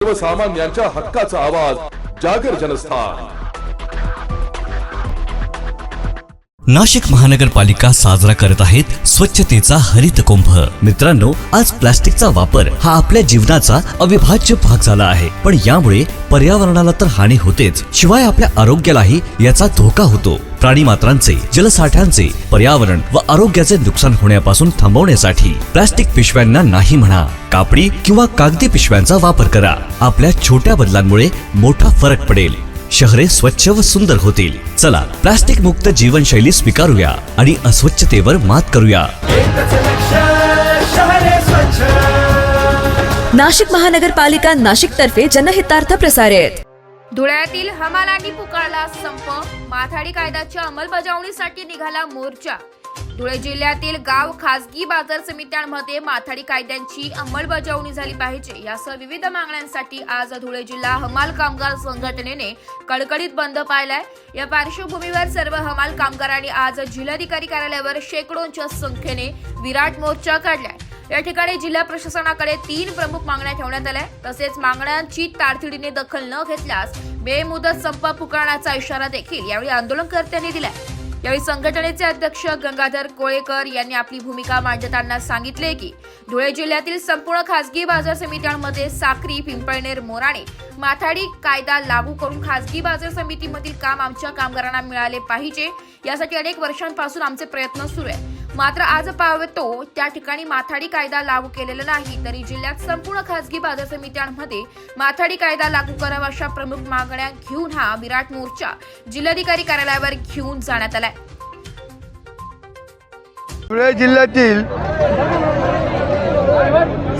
सर्वसामान्यांच्या हक्काचा आवाज जागर जनस्थान। नाशिक महानगरपालिका साजरा करत आहेत स्वच्छतेचा हरित कुंभ। मित्रांनो, आज प्लास्टिकचा वापर हा आपल्या जीवनाचा अविभाज्य भाग झाला आहे, पण यामुळे पर्यावरणाला तर हानी होतेच, शिवाय आपल्या आरोग्यालाही याचा धोका होतो। प्राणी मात्रांचे, जलसाठ्यांचे, पर्यावरण व आरोग्याचे नुकसान होण्यापासून थांबवण्यासाठी प्लास्टिक पिशव्यांना नाही म्हणा, कापडी किंवा कागदी पिशव्यांचा वापर करा। आपल्या छोट्या बदलांमुळे मोठा फरक पडेल, शहरे स्वच्छ व सुंदर होतील। चला, प्लास्टिक मुक्त जीवनशैली स्वीकारूया आणि अस्वच्छतेवर मात करूया। नाशिक महानगरपालिका नाशिक तर्फे जनहितार्थ प्रसारित। धुळ्यातील हमालांनी पुकारला संप, माथाडी कायद्याच्या अंमलबजावणीसाठी निघाला मोर्चा। धुळे जिल्ह्यातील गाव खासगी बाजार समित्यांमध्ये माथाडी कायद्यांची अंमलबजावणी झाली पाहिजे यासह विविध मागण्यांसाठी आज धुळे जिल्हा हमाल कामगार संघटनेने कडकडीत बंद पाळलाय। या पार्श्वभूमीवर सर्व हमाल कामगारांनी आज जिल्हाधिकारी कार्यालयावर शेकडोंच्या संख्येने विराट मोर्चा काढलाय। या ठिकाणी जिल्हा प्रशासनाकडे 3 प्रमुख मागण्या ठेवण्यात आल्या, तसेच मागण्यांची तातडीने दखल न घेतल्यास बेमुदत संप पुकारण्याचा इशारा देखील यावेळी आंदोलनकर्त्यांनी दिलाय। यावेळी संघटनेचे अध्यक्ष गंगाधर कोळेकर यांनी आपली भूमिका मांडताना सांगितले की धुळे जिल्ह्यातील संपूर्ण खासगी बाजार समित्यांमध्ये साक्री, पिंपळनेर, मोराणे माथाडी कायदा लागू करून खासगी बाजार समितीमधील काम आमच्या कामगारांना मिळाले पाहिजे, यासाठी अनेक वर्षांपासून आमचे प्रयत्न सुरू आहेत। मात्र आज पाहतो त्या ठिकाणी माथाडी कायदा लागू केलेला नाही, तरी जिल्ह्यात संपूर्ण खासगी बाजार समित्यांमध्ये माथाडी कायदा लागू करावा अशा प्रमुख मागण्या घेऊन हा विराट मोर्चा जिल्हाधिकारी कार्यालयावर घेऊन जाण्यात आलाय। धुळे जिल्ह्यातील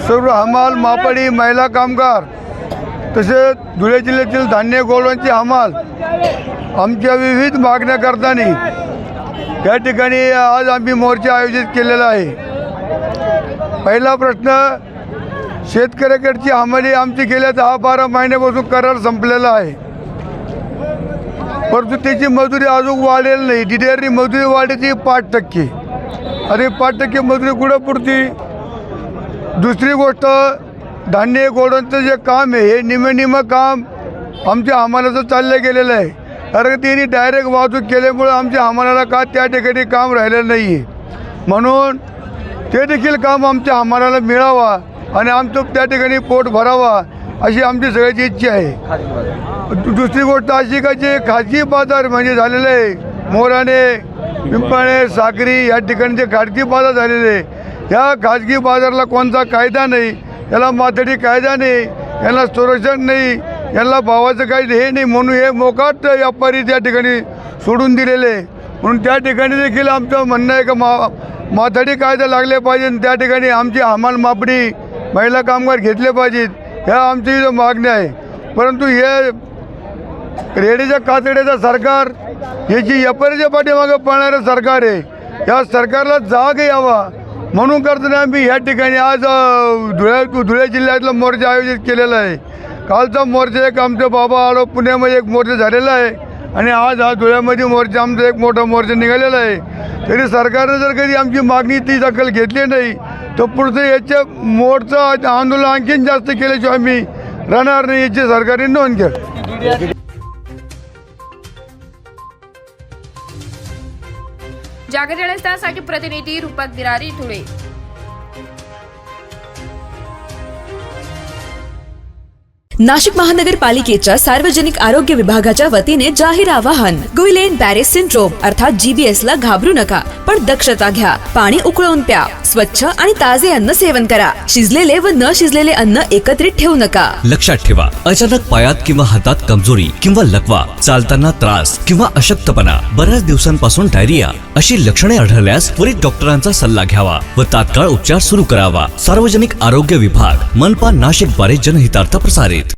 सर्व हमाल, मापाडी, महिला कामगार तसेच धुळे जिल्ह्यातील धान्य गोडाऊनचे हमाल आमच्या विविध मागण्या करताना या ठिकाणी आज आम्ही मोर्चा आयोजित केलेला आहे। पहिला प्रश्न, शेतकऱ्याकडची हमाली आमची गेल्या 10-12 महिन्यापासून करार संपलेला आहे, परंतु त्याची मजुरी अजून वाढेल नाही। DDR मजुरी वाढायची 5%, अरे 5% मजुरी कुठं पुरती? दुसरी गोष्ट, धान्य गोडाऊनचं जे काम आहे हे निम काम आमच्या हमालाचं चाललं गेलेलं आहे, कारण त्यांनी डायरेक्ट वाहतूक केल्यामुळे आमच्या हमालाला का त्या ठिकाणी काम राहिलेलं नाही आहे, म्हणून ते देखील काम आमच्या हमालाला मिळावा आणि आमचं त्या ठिकाणी पोट भरावा अशी आमची सगळ्याची इच्छा आहे। दुसरी गोष्ट अशी का जे खाजगी बाजार म्हणजे झालेले आहे, मोराणे, पिंपळनेर, साक्री या ठिकाणी जे खाजगी बाजार झालेले आहे, या खाजगी बाजाराला कोणता कायदा नाही, याला माथाडी कायदा नाही, यांना संरक्षण नाही, यांना भावाचं काही हे नाही, म्हणून हे मोकाट व्यापारी त्या ठिकाणी सोडून दिलेले। म्हणून त्या ठिकाणी देखील आमचं म्हणणं आहे का माथाडी कायदा लागले पाहिजे, त्या ठिकाणी आमची हमाल, मापडी, महिला कामगार घेतले पाहिजेत, ह्या आमची मागणी आहे। परंतु हे रेडीच्या कातड्याचं सरकार, याची व्यापाऱ्याच्या पाठीमागं पळणारं सरकार आहे, या सरकारला जाग यावा म्हणून करताना आम्ही ह्या ठिकाणी आज धुळे जिल्ह्यातला मोर्चा आयोजित केलेला आहे। कालचा मोर्चा एक आमच्या बाबा आडो पुण्यामध्ये एक मोर्चा झालेला आहे आणि आज हा धुळ्यामध्ये मोर्चा आमचा एक मोठा मोर्चा निघालेला आहे। तरी सरकारने जर कधी आमची मागणी ती दखल घेतली नाही तर पुढचं याच्या मोर्चा आंदोलन आणखीन जास्त केल्याशिवाय आम्ही राहणार नाही, याची सरकारने नोंद घ्या। जागर जनस्थानसाठी प्रतिनिधी रूपक बिरारी, धुळे। नाशिक महानगरपालिकेच्या सार्वजनिक आरोग्य विभागाच्या वतीने जाहीर आवाहन, गुइलेन बॅरे सिंड्रोम अर्थात GBS ला घाबरू नका, पण दक्षता घ्या। पाणी उकळून प्या, स्वच्छ आणि ताजे अन्न सेवन करा, शिजलेले व न शिजलेले अन्न एकत्रित ठेवू नका। लक्षात ठेवा, अचानक पायात किंवा हातात कमजोरी किंवा लकवा, चालताना त्रास किंवा अशक्तपणा, बऱ्याच दिवसांपासून डायरिया अशी लक्षणे आढळल्यास त्वरित डॉक्टरांचा सल्ला घ्यावा व तात्काळ उपचार सुरू करावा। सार्वजनिक आरोग्य विभाग, मनपा नाशिक द्वारे जनहितार्थ प्रसारित।